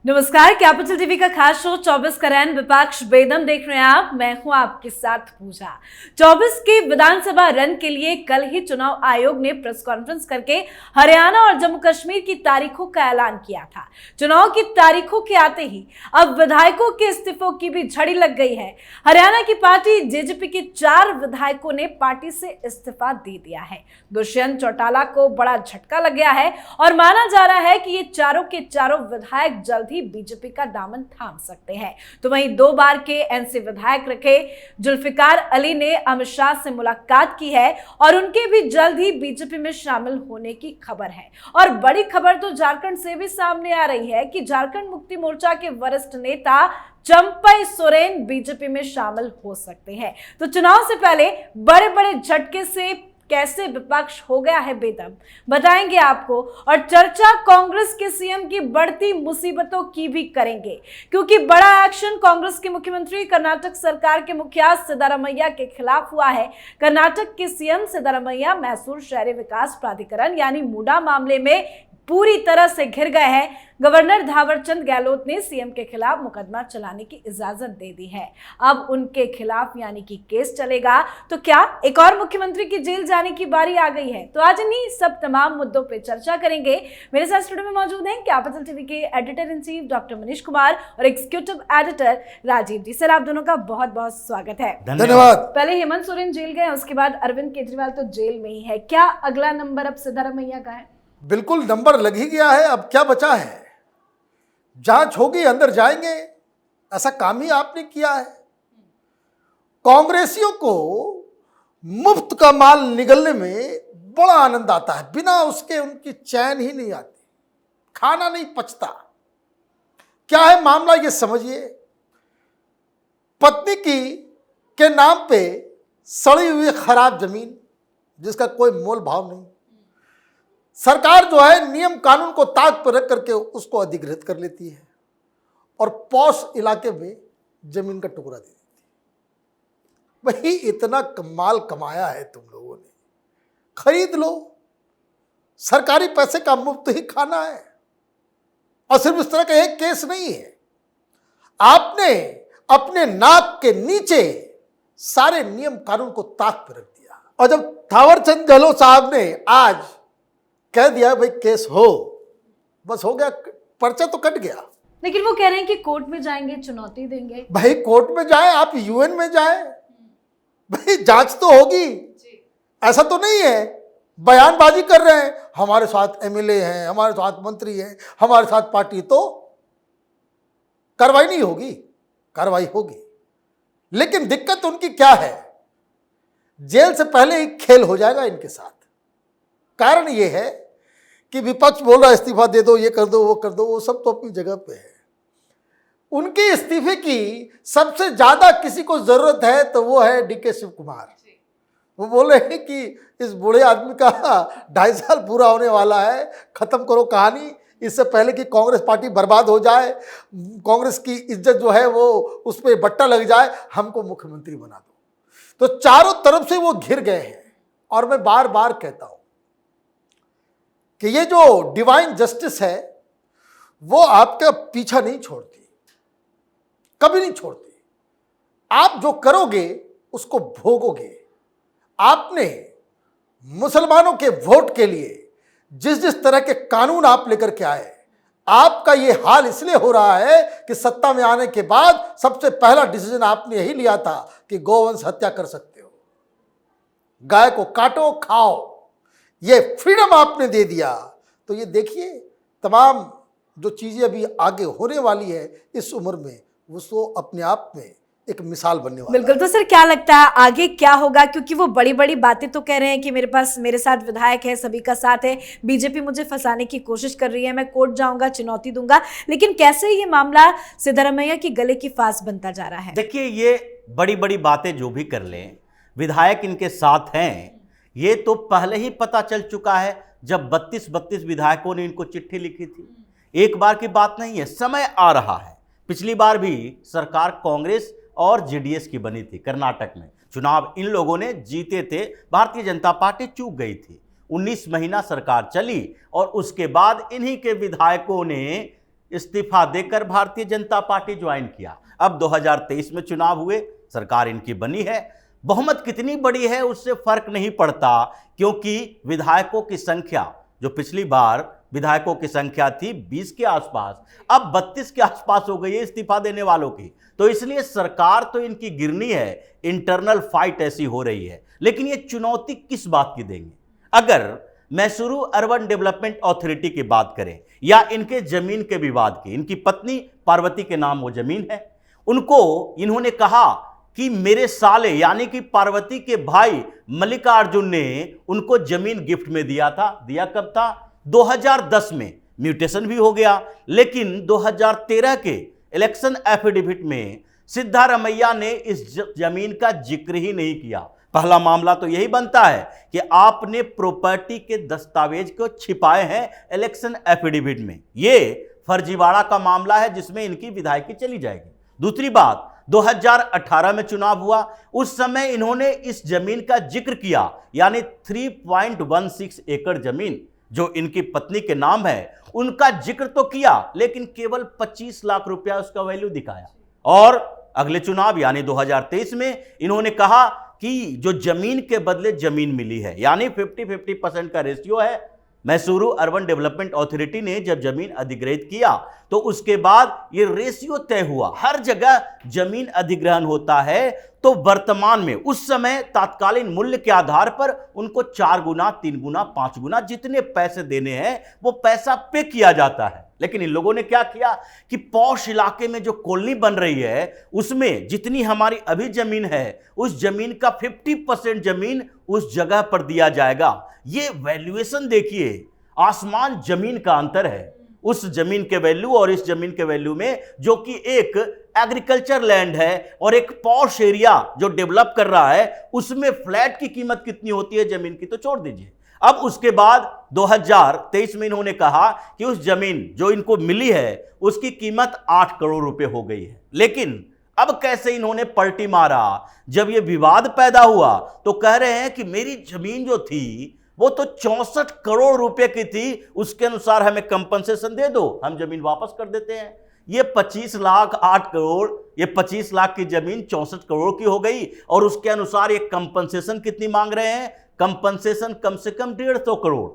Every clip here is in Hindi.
नमस्कार, कैपिटल टीवी का खास शो 24 करैन विपक्ष बेदम देख रहे हैं आप। मैं हूं आपके साथ पूजा। 24 के विधानसभा रन के लिए कल ही चुनाव आयोग ने प्रेस कॉन्फ्रेंस करके हरियाणा और जम्मू कश्मीर की तारीखों का ऐलान किया था। चुनाव की तारीखों के आते ही अब विधायकों के इस्तीफों की भी झड़ी लग गई है। हरियाणा की पार्टी जेजेपी के 4 विधायकों ने पार्टी से इस्तीफा दे दिया है। दुष्यंत चौटाला को बड़ा झटका लग गया है और माना जा रहा है कि ये चारों के चारों विधायक जल्द बीजेपी का दामन थाम सकते हैं। तो वहीं 2 बार के एनसी विधायक रखे जुल्फिकार अली ने अमित शाह से मुलाकात की है और उनके भी जल्द ही बीजेपी में शामिल होने की खबर है। और बड़ी खबर तो झारखंड से भी सामने आ रही है कि झारखंड मुक्ति मोर्चा के वरिष्ठ नेता चंपई सोरेन बीजेपी में शामिल हो सकते हैं। तो चुनाव से पहले बड़े बड़े झटके से कैसे विपक्ष हो गया है बेदम, बताएंगे आपको। और चर्चा कांग्रेस के सीएम की बढ़ती मुसीबतों की भी करेंगे, क्योंकि बड़ा एक्शन कांग्रेस के मुख्यमंत्री कर्नाटक सरकार के मुखिया सिद्धारमैया के खिलाफ हुआ है। कर्नाटक के सीएम सिद्धारमैया मैसूर शहरी विकास प्राधिकरण यानी मूडा मामले में पूरी तरह से घिर गए हैं। गवर्नर थावरचंद गहलोत ने सीएम के खिलाफ मुकदमा चलाने की इजाजत दे दी है। अब उनके खिलाफ यानी कि केस चलेगा। तो क्या एक और मुख्यमंत्री की जेल जाने की बारी आ गई है? तो आज इन्हीं सब तमाम मुद्दों पे चर्चा करेंगे। मेरे साथ स्टूडियो में मौजूद हैं कैपिटल टीवी के editor in chief doctor Manish Kumar और एग्जीक्यूटिव एडिटर राजीव जी। सर, आप दोनों का बहुत बहुत स्वागत है। धन्यवाद। पहले हेमंत सोरेन जेल गए, उसके बाद अरविंद केजरीवाल तो जेल में ही है। क्या अगला नंबर अब सिद्धारमैया का है? बिल्कुल नंबर लग ही गया है। अब क्या बचा है? जांच होगी, अंदर जाएंगे। ऐसा काम ही आपने किया है। कांग्रेसियों को मुफ्त का माल निगलने में बड़ा आनंद आता है। बिना उसके उनकी चैन ही नहीं आती, खाना नहीं पचता। क्या है मामला, ये समझिए। पत्नी के नाम पे सड़ी हुई खराब जमीन, जिसका कोई मोल भाव नहीं, सरकार जो है नियम कानून को ताक पर रख करके उसको अधिग्रहित कर लेती है और पॉश इलाके में जमीन का टुकड़ा दे देती है। वही इतना कमाल कमाया है तुम लोगों ने, खरीद लो। सरकारी पैसे का मुफ्त ही खाना है। और सिर्फ इस तरह का एक केस नहीं है, आपने अपने नाक के नीचे सारे नियम कानून को ताक पर रख दिया। और जब थावरचंद गहलोत साहब ने आज कह दिया भाई केस हो, बस हो गया, पर्चा तो कट गया। लेकिन वो कह रहे हैं कि कोर्ट में जाएंगे, चुनौती देंगे। भाई कोर्ट में जाए, आप यूएन में जाए, भाई जांच तो होगी। ऐसा तो नहीं है बयानबाजी कर रहे हैं, हमारे साथ एमएलए हैं, हमारे साथ मंत्री हैं, हमारे साथ पार्टी, तो कार्रवाई नहीं होगी? कार्रवाई होगी। लेकिन दिक्कत उनकी क्या है, जेल से पहले ही खेल हो जाएगा इनके साथ। कारण यह है कि विपक्ष बोल रहा है इस्तीफा दे दो, ये कर दो, वो कर दो, वो सब तो अपनी जगह पे है। उनके इस्तीफे की सबसे ज्यादा किसी को जरूरत है तो वो है डीके शिव कुमार। वो बोल रहे हैं कि इस बूढ़े आदमी का 2.5 साल पूरा होने वाला है, खत्म करो कहानी, इससे पहले कि कांग्रेस पार्टी बर्बाद हो जाए, कांग्रेस की इज्जत जो है वो उस पर बट्टा लग जाए, हमको मुख्यमंत्री बना दो। तो चारों तरफ से वो घिर गए हैं। और मैं बार बार कहता हूं कि ये जो डिवाइन जस्टिस है वो आपका पीछा नहीं छोड़ती, कभी नहीं छोड़ती। आप जो करोगे उसको भोगोगे। आपने मुसलमानों के वोट के लिए जिस जिस तरह के कानून आप लेकर के आए, आपका ये हाल इसलिए हो रहा है कि सत्ता में आने के बाद सबसे पहला डिसीजन आपने यही लिया था कि गौवंश हत्या कर सकते हो, गाय को काटो खाओ, ये फ्रीडम आपने दे दिया। तो ये देखिए तमाम जो चीजें अभी आगे होने वाली है इस उम्र में, वो सो अपने आप में एक मिसाल बनने वाला है। बिल्कुल। तो सर, क्या लगता है आगे क्या होगा? क्योंकि वो बड़ी बड़ी बातें तो कह रहे हैं कि मेरे साथ विधायक है, सभी का साथ है, बीजेपी मुझे फंसाने की कोशिश कर रही है, मैं कोर्ट जाऊंगा, चुनौती दूंगा। लेकिन कैसे ये मामला सिद्धारमैया की गले की फांस बनता जा रहा है? देखिए, ये बड़ी बड़ी बातें जो भी कर लें, विधायक इनके साथ हैं, ये तो पहले ही पता चल चुका है जब 32 विधायकों ने इनको चिट्ठी लिखी थी। एक बार की बात नहीं है, समय आ रहा है। पिछली बार भी सरकार कांग्रेस और जेडीएस की बनी थी। कर्नाटक में चुनाव इन लोगों ने जीते थे, भारतीय जनता पार्टी चूक गई थी। 19 महीना सरकार चली और उसके बाद इन्हीं के विधायकों ने इस्तीफा देकर भारतीय जनता पार्टी ज्वाइन किया। अब 2023 में चुनाव हुए, सरकार इनकी बनी है, बहुमत कितनी बड़ी है उससे फर्क नहीं पड़ता, क्योंकि विधायकों की संख्या जो पिछली बार विधायकों की संख्या थी 20 के आसपास, अब 32 के आसपास हो गई है इस्तीफा देने वालों की। तो इसलिए सरकार तो इनकी गिरनी है, इंटरनल फाइट ऐसी हो रही है। लेकिन ये चुनौती किस बात की देंगे? अगर मैसूरू अर्बन डेवलपमेंट अथॉरिटी की बात करें या इनके जमीन के विवाद की, इनकी पत्नी पार्वती के नाम वो जमीन है, उनको इन्होंने कहा कि मेरे साले यानी कि पार्वती के भाई मल्लिकार्जुन ने उनको जमीन गिफ्ट में दिया था। दिया कब था? 2010 में। म्यूटेशन भी हो गया, लेकिन 2013 के इलेक्शन एफिडेविट में सिद्धारमैया ने इस जमीन का जिक्र ही नहीं किया। पहला मामला तो यही बनता है कि आपने प्रॉपर्टी के दस्तावेज को छिपाए हैं इलेक्शन एफिडेविट में। ये फर्जीवाड़ा का मामला है जिसमें इनकी विधायकी चली जाएगी। दूसरी बात, 2018 में चुनाव हुआ, उस समय इन्होंने इस जमीन का जिक्र किया, यानी 3.16 एकड़ जमीन जो इनकी पत्नी के नाम है उनका जिक्र तो किया, लेकिन केवल 25 लाख रुपया उसका वैल्यू दिखाया। और अगले चुनाव यानी 2023 में इन्होंने कहा कि जो जमीन के बदले जमीन मिली है, यानी 50-50% का रेशियो है। मैसूरू अर्बन डेवलपमेंट अथॉरिटी ने जब जमीन अधिग्रहित किया तो उसके बाद ये रेशियो तय हुआ। हर जगह जमीन अधिग्रहण होता है तो वर्तमान में उस समय तात्कालीन मूल्य के आधार पर उनको 4 गुना, 3 गुना, 5 गुना जितने पैसे देने हैं वो पैसा पे किया जाता है। लेकिन इन लोगों ने क्या किया कि पॉश इलाके में जो कॉलोनी बन रही है उसमें जितनी हमारी अभी जमीन है उस जमीन का 50% जमीन उस जगह पर दिया जाएगा। ये वैल्यूएशन देखिए, आसमान जमीन का अंतर है उस जमीन के वैल्यू और इस जमीन के वैल्यू में, जो कि एक एग्रीकल्चर लैंड है और एक पॉश एरिया जो डेवलप कर रहा है उसमें फ्लैट की कीमत कितनी होती है जमीन की तो छोड़ दीजिए। अब उसके बाद 2023 में इन्होंने कहा कि उस जमीन जो इनको मिली है उसकी कीमत 8 करोड़ रुपए हो गई है। लेकिन अब कैसे इन्होंने पलटी मारा, जब यह विवाद पैदा हुआ तो कह रहे हैं कि मेरी जमीन जो थी वो तो 64 करोड़ रुपए की थी, उसके अनुसार हमें कंपनसेशन दे दो, हम जमीन वापस कर देते हैं। ये 25 लाख 8 करोड़, ये 25 लाख की जमीन 64 करोड़ की हो गई और उसके अनुसार ये कंपनसेशन कितनी मांग रहे हैं? कंपनसेशन कम से कम 150 करोड़।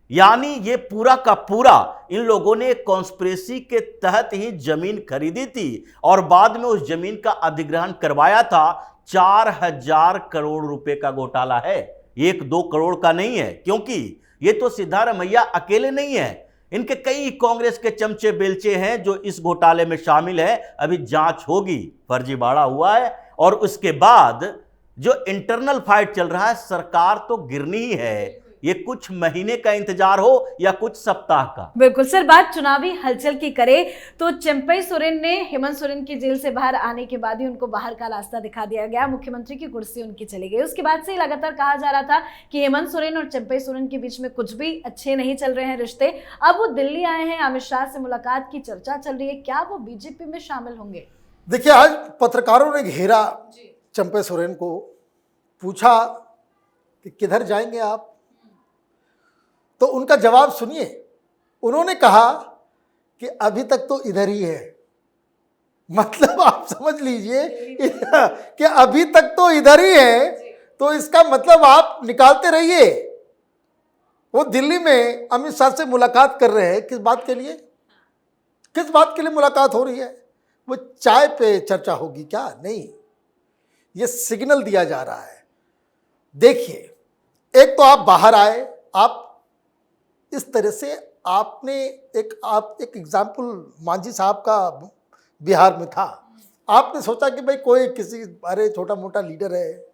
यानी ये पूरा का पूरा इन लोगों ने कॉन्स्पिरेसी के तहत ही जमीन खरीदी थी और बाद में उस जमीन का अधिग्रहण करवाया था। 4000 करोड़ रुपए का घोटाला है, 1-2 करोड़ का नहीं है, क्योंकि ये तो सिद्धारमैया अकेले नहीं है, इनके कई कांग्रेस के चमचे बेलचे हैं जो इस घोटाले में शामिल है। अभी जांच होगी, फर्जीवाड़ा हुआ है और उसके बाद जो इंटरनल फाइट चल रहा है, सरकार तो गिरनी ही है। ये कुछ महीने का इंतजार हो या कुछ सप्ताह का। बिल्कुल सर, बात चुनावी हलचल की करें तो चिंपई सोरेन ने हेमंत सोरेन की जेल से बाहर आने के बाद ही उनको बाहर का रास्ता दिखा दिया गया, मुख्यमंत्री की कुर्सी उनकी चली गई। उसके बाद से ही लगातार कहा जा रहा था कि हेमंत सोरेन और चिंपई सोरेन के बीच में कुछ भी अच्छे नहीं चल रहे हैं रिश्ते। अब वो दिल्ली आए हैं, अमित शाह से मुलाकात की चर्चा चल रही है, क्या वो बीजेपी में शामिल होंगे? देखिए, आज पत्रकारों ने घेरा चिंपई सोरेन को, पूछा कि किधर जाएंगे आप, तो उनका जवाब सुनिए। उन्होंने कहा कि अभी तक तो इधर ही है। मतलब आप समझ लीजिए कि अभी तक तो इधर ही है, तो इसका मतलब आप निकालते रहिए। वो दिल्ली में अमित शाह से मुलाकात कर रहे हैं, किस बात के लिए? किस बात के लिए मुलाकात हो रही है? वो चाय पे चर्चा होगी क्या? नहीं, ये सिग्नल दिया जा रहा है। देखिए, एक तो आप बाहर आए, आप इस तरह से आपने आप एक एग्जाम्पल, मांझी साहब का बिहार में था, आपने सोचा कि भाई कोई किसी अरे छोटा मोटा लीडर है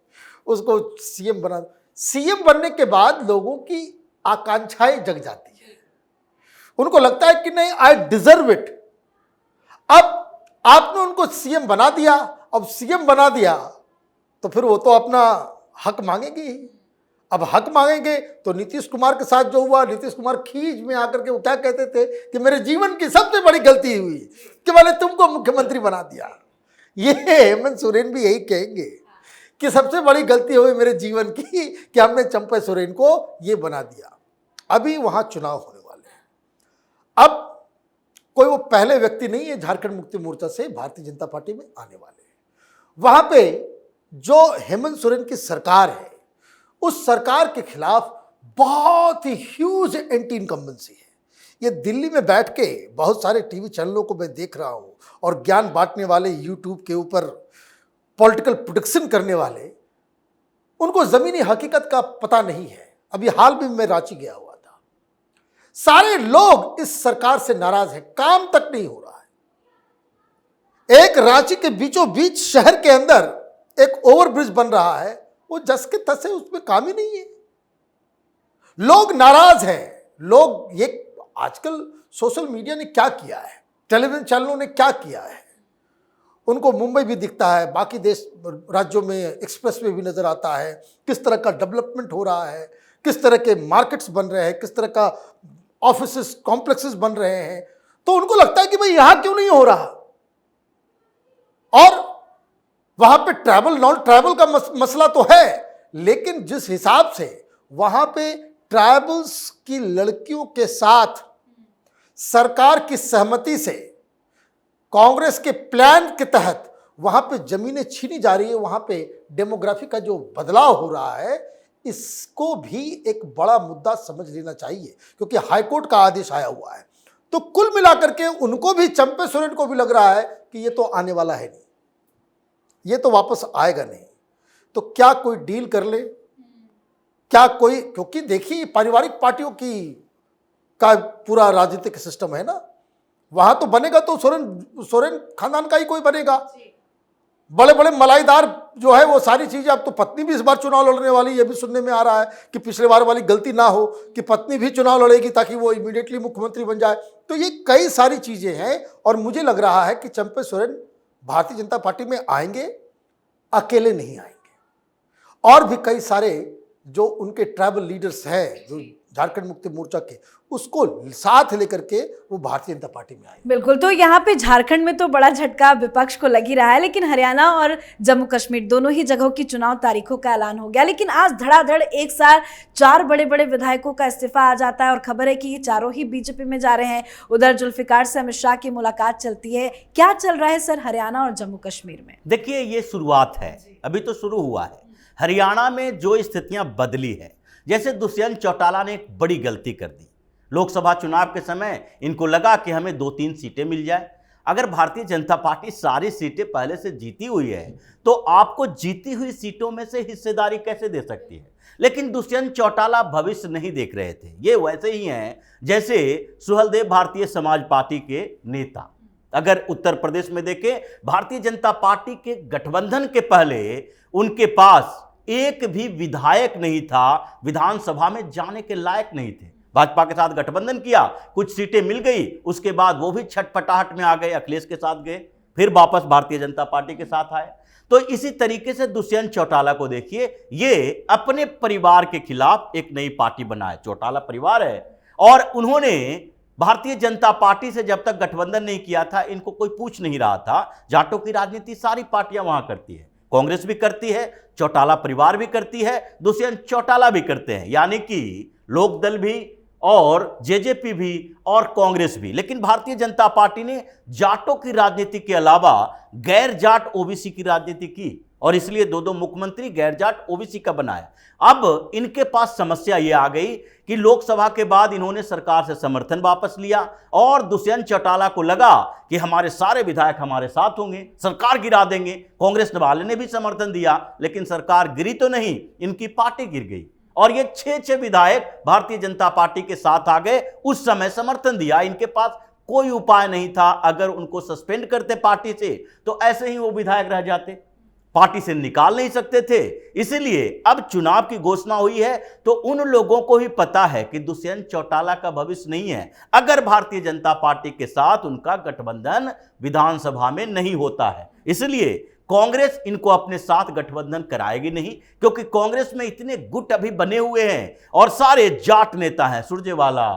उसको सीएम बना। सीएम बनने के बाद लोगों की आकांक्षाएं जग जाती है, उनको लगता है कि नहीं, आई डिजर्व इट। अब आपने उनको सीएम बना दिया, अब सीएम बना दिया तो फिर वो तो अपना हक मांगेंगे ही। अब हक मांगेंगे तो नीतीश कुमार के साथ जो हुआ, नीतीश कुमार खींच में आकर के वो क्या कहते थे कि मेरे जीवन की सबसे बड़ी गलती हुई कि मैंने तुमको मुख्यमंत्री बना दिया। ये हेमंत सोरेन भी यही कहेंगे कि सबसे बड़ी गलती हुई मेरे जीवन की कि हमने चिंपई सोरेन को ये बना दिया। अभी वहां चुनाव होने वाले हैं। अब कोई वो पहले व्यक्ति नहीं है झारखंड मुक्ति मोर्चा से भारतीय जनता पार्टी में आने वाले। वहां पे जो हेमंत सोरेन की सरकार है, उस सरकार के खिलाफ बहुत ही ह्यूज एंटी इनकम्बेंसी है। ये दिल्ली में बैठ के बहुत सारे टीवी चैनलों को मैं देख रहा हूँ और ज्ञान बांटने वाले, यूट्यूब के ऊपर पॉलिटिकल प्रोडिक्शन करने वाले, उनको जमीनी हकीकत का पता नहीं है। अभी हाल में मैं रांची गया हुआ था, सारे लोग इस सरकार से नाराज हैं, काम तक नहीं हो रहा है। एक रांची के बीचों बीच शहर के अंदर एक ओवरब्रिज बन रहा है, वो जस के तस है, उसमें काम ही नहीं है। लोग नाराज हैं। लोग ये आजकल सोशल मीडिया ने क्या किया है, टेलीविजन चैनलों ने क्या किया है, उनको मुंबई भी दिखता है, बाकी देश राज्यों में एक्सप्रेस वे भी नजर आता है, किस तरह का डेवलपमेंट हो रहा है, किस तरह के मार्केट्स बन रहे हैं, किस तरह का ऑफिसेस कॉम्प्लेक्सेस बन रहे हैं। तो उनको लगता है कि भाई यहां क्यों नहीं हो रहा। और वहां पे ट्रैवल नॉन ट्रैवल का मसला तो है, लेकिन जिस हिसाब से वहां पे ट्राइबल्स की लड़कियों के साथ सरकार की सहमति से कांग्रेस के प्लान के तहत वहां पे जमीनें छीनी जा रही है, वहां पे डेमोग्राफी का जो बदलाव हो रहा है, इसको भी एक बड़ा मुद्दा समझ लेना चाहिए, क्योंकि हाईकोर्ट का आदेश आया हुआ है। तो कुल मिलाकर के उनको भी, चंपे सोरेन को भी लग रहा है कि ये तो आने वाला है नहीं, ये तो वापस आएगा नहीं। तो क्या कोई डील कर ले, क्या कोई, क्योंकि देखिए पारिवारिक पार्टियों की का पूरा राजनीतिक सिस्टम है ना, वहां तो बनेगा तो सोरेन खानदान का ही कोई बनेगा। बड़े बड़े मलाईदार जो है वो सारी चीजें, अब तो पत्नी भी इस बार चुनाव लड़ने वाली, ये भी सुनने में आ रहा है कि पिछले बार वाली गलती ना हो कि पत्नी भी चुनाव लड़ेगी ताकि वो इमीडिएटली मुख्यमंत्री बन जाए। तो ये कई सारी चीजें हैं और मुझे लग रहा है कि चंपे सोरेन भारतीय जनता पार्टी में आएंगे, अकेले नहीं आएंगे। और भी कई सारे जो उनके ट्राइबल लीडर्स हैं, जो झारखंड मुक्ति मोर्चा के, उसको साथ लेकर के वो भारतीय जनता पार्टी में आए। बिल्कुल, तो यहाँ पे झारखंड में तो बड़ा झटका विपक्ष को लग ही रहा है, लेकिन हरियाणा और जम्मू कश्मीर दोनों ही जगहों की चुनाव तारीखों का ऐलान हो गया। लेकिन आज धड़ाधड़ एक साथ 4 बड़े बड़े विधायकों का इस्तीफा आ जाता है और खबर है कि ये चारों ही बीजेपी में जा रहे हैं। उधर जुल्फिकार से अमित शाह की मुलाकात चलती है। क्या चल रहा है सर हरियाणा और जम्मू कश्मीर में? देखिए, ये शुरुआत है, अभी तो शुरू हुआ है। हरियाणा में जो स्थितियां बदली है, जैसे दुष्यंत चौटाला ने एक बड़ी गलती कर दी। लोकसभा चुनाव के समय इनको लगा कि हमें 2-3 सीटें मिल जाए। अगर भारतीय जनता पार्टी सारी सीटें पहले से जीती हुई है तो आपको जीती हुई सीटों में से हिस्सेदारी कैसे दे सकती है? लेकिन दुष्यंत चौटाला भविष्य नहीं देख रहे थे। ये वैसे ही हैं जैसे सुहलदेव भारतीय समाज पार्टी के नेता। अगर उत्तर प्रदेश में देखें, भारतीय जनता पार्टी के गठबंधन के पहले उनके पास एक भी विधायक नहीं था, विधानसभा में जाने के लायक नहीं थे। भाजपा के साथ गठबंधन किया, कुछ सीटें मिल गई, उसके बाद वो भी छटपटाहट में आ गए, अखिलेश के साथ गए, फिर वापस भारतीय जनता पार्टी के साथ आए। तो इसी तरीके से दुष्यंत चौटाला को देखिए, ये अपने परिवार के खिलाफ एक नई पार्टी बनाए। चौटाला परिवार है और उन्होंने भारतीय जनता पार्टी से जब तक गठबंधन नहीं किया था, इनको कोई पूछ नहीं रहा था। जाटों की राजनीति सारी पार्टियां वहां करती है, कांग्रेस भी करती है, चौटाला परिवार भी करती है, दुष्यंत चौटाला भी करते हैं, यानी कि लोकदल भी और जेजेपी भी और कांग्रेस भी। लेकिन भारतीय जनता पार्टी ने जाटों की राजनीति के अलावा गैर जाट ओबीसी की राजनीति की और इसलिए 2 मुख्यमंत्री गैर जाट ओबीसी का बनाया। अब इनके पास समस्या ये आ गई कि लोकसभा के बाद इन्होंने सरकार से समर्थन वापस लिया और दुष्यंत चौटाला को लगा कि हमारे सारे विधायक हमारे साथ होंगे, सरकार गिरा देंगे। कांग्रेस वाले ने भी समर्थन दिया, लेकिन सरकार गिरी तो नहीं, इनकी पार्टी गिर गई और ये 6 विधायक भारतीय जनता पार्टी के साथ आ गए। उस समय समर्थन दिया, इनके पास कोई उपाय नहीं था। अगर उनको सस्पेंड करते पार्टी से तो ऐसे ही वो विधायक रह जाते, पार्टी से निकाल नहीं सकते थे। इसलिए अब चुनाव की घोषणा हुई है तो उन लोगों को ही पता है कि दुष्यंत चौटाला का भविष्य नहीं है अगर भारतीय जनता पार्टी के साथ उनका गठबंधन विधानसभा में नहीं होता है। इसलिए कांग्रेस इनको अपने साथ गठबंधन कराएगी नहीं, क्योंकि कांग्रेस में इतने गुट अभी बने हुए हैं और सारे जाट नेता हैं। सुरजेवाला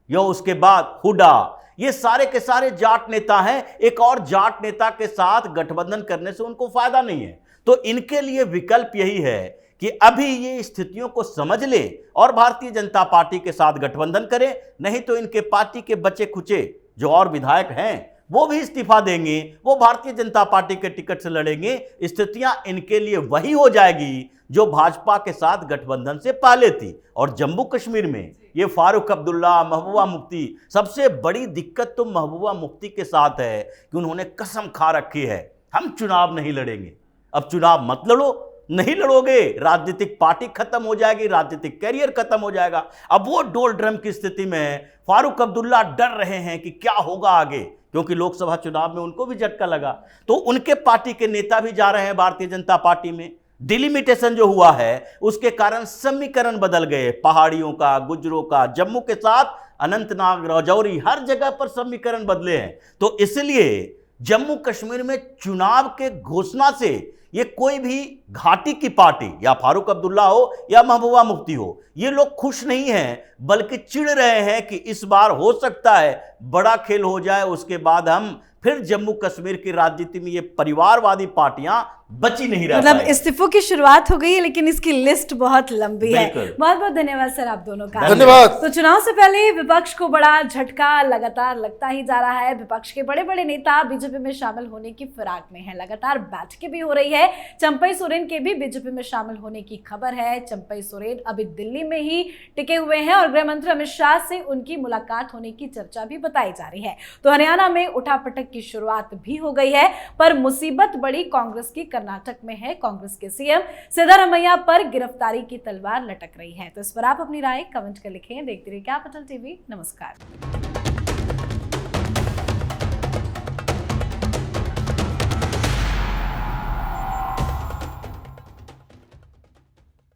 या उसके बाद हुडा, ये सारे के सारे जाट नेता हैं। एक और जाट नेता के साथ गठबंधन करने से उनको फायदा नहीं है। तो इनके लिए विकल्प यही है कि अभी ये स्थितियों को समझ ले और भारतीय जनता पार्टी के साथ गठबंधन करें, नहीं तो इनके पार्टी के बचे खुचे जो और विधायक हैं वो भी इस्तीफा देंगे, वो भारतीय जनता पार्टी के टिकट से लड़ेंगे। स्थितियां इनके लिए वही हो जाएगी जो भाजपा के साथ गठबंधन से पहले थी। और जम्मू कश्मीर में ये फारूक अब्दुल्ला, महबूबा मुफ्ती, सबसे बड़ी दिक्कत तो महबूबा मुफ्ती के साथ है कि उन्होंने कसम खा रखी है हम चुनाव नहीं लड़ेंगे। अब चुनाव मत लड़ो, नहीं लड़ोगे राजनीतिक पार्टी खत्म हो जाएगी, राजनीतिक कैरियर खत्म हो जाएगा। अब वो डोल ड्रम की स्थिति में फारूक अब्दुल्ला डर रहे हैं कि क्या होगा आगे, क्योंकि लोकसभा चुनाव में उनको भी झटका लगा। तो उनके पार्टी के नेता भी जा रहे हैं भारतीय जनता पार्टी में। डिलिमिटेशन जो हुआ है उसके कारण समीकरण बदल गए, पहाड़ियों का, गुजरों का, जम्मू के साथ अनंतनाग, राजौरी, हर जगह पर समीकरण बदले हैं। तो इसलिए जम्मू कश्मीर में चुनाव के घोषणा से ये कोई भी घाटी की पार्टी, या फारूक अब्दुल्ला हो या महबूबा मुफ्ती हो, ये लोग खुश नहीं हैं, बल्कि चिढ़ रहे हैं कि इस बार हो सकता है बड़ा खेल हो जाए, उसके बाद हम फिर जम्मू कश्मीर की राजनीति में ये परिवारवादी पार्टियां बची नहीं रह मतलब पाएंगी। इस्तीफों की शुरुआत हो गई है, लेकिन इसकी लिस्ट बहुत लंबी है। बिल्कुल। बहुत बहुत धन्यवाद सर आप दोनों का। धन्यवाद। तो चुनाव से पहले विपक्ष को बड़ा झटका लगातार लगता ही जा रहा है। विपक्ष के बड़े बड़े नेता बीजेपी में शामिल होने की फिराक में है, लगातार बैठकें भी हो रही है। चंपई सोरेन के भी बीजेपी में शामिल होने की खबर है। चंपई सोरेन अभी दिल्ली में ही टिके हुए हैं और गृह मंत्री अमित शाह से उनकी मुलाकात होने की चर्चा भी बताई जा रही है। तो हरियाणा में उठापटक की शुरुआत भी हो गई है, पर मुसीबत बड़ी कांग्रेस की कर्नाटक में है। कांग्रेस के सीएम सिद्धारमैया पर गिरफ्तारी की तलवार लटक रही है। तो इस पर आप अपनी राय कमेंट कर लिखें। देखते रहिए कैपिटल टीवी। नमस्कार।